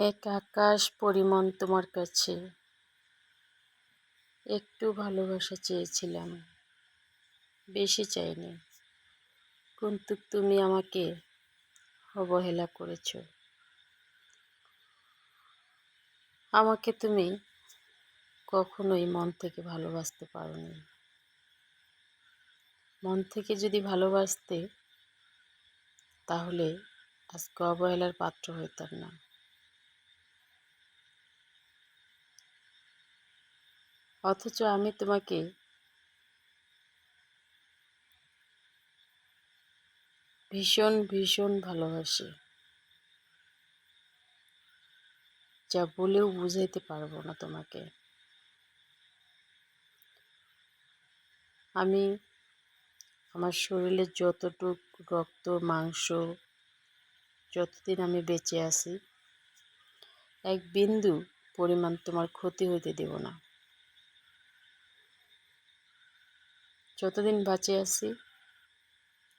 এক আকাশ পরিমাণ তোমার কাছে একটু ভালোবাসা চেয়েছিলাম, বেশি চাইনি। কিন্তু তুমি আমাকে অবহেলা করেছ। আমাকে তুমি কখনোই মন থেকে ভালোবাসতে পারোনি। মন থেকে যদি ভালোবাসতে, তাহলে আজকে অবহেলার পাত্র হইতাম না। অথচ আমি তোমাকে ভীষণ ভীষণ ভালোবাসি, যা বলেও বুঝাইতে পারবো না তোমাকে। আমি আমার শরীরের যতটুক রক্ত মাংস, যতদিন আমি বেঁচে আছি, এক বিন্দু পরিমাণ তোমার ক্ষতি হইতে দেব না। যতদিন বেঁচে আছি,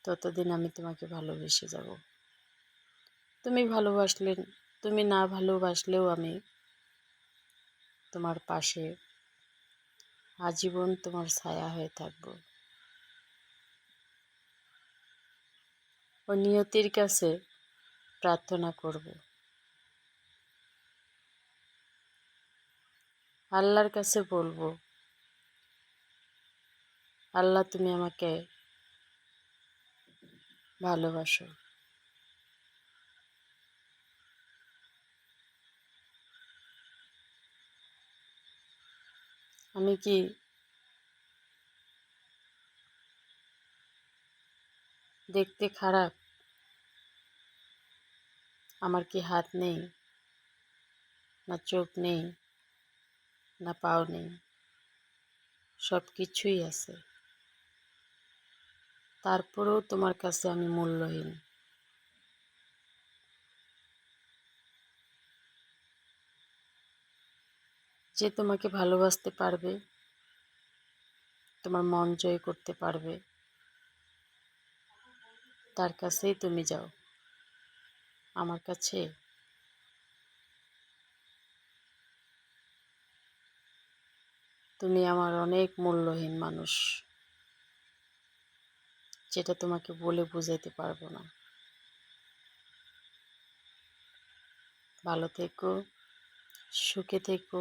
ততদিন আমি তোমাকে ভালোবেসে যাব। তুমি না ভালোবাসলেও আমি তোমার পাশে আজীবন তোমার ছায়া হয়ে থাকব। ও নিয়তির কাছে প্রার্থনা করব, আল্লাহর কাছে বলবো, আল্লাহ তুমি আমাকে ভালোবাসো। আমি কি দেখতে খারাপ? আমার কি হাত নেই, না চোখ নেই, না পাও নেই? সব কিছুই আছে। তারপরেও তোমার কাছে আমি মূল্যহীন। যে তোমাকে ভালোবাসতে পারবে, তোমার মন জয় করতে পারবে, তার কাছেই তুমি যাও। আমার কাছে তুমি আমার অনেক মূল্যহীন মানুষ, যেটা তোমাকে বলে বুঝাইতে পারবো না। ভালো থেকো, সুখে থেকো,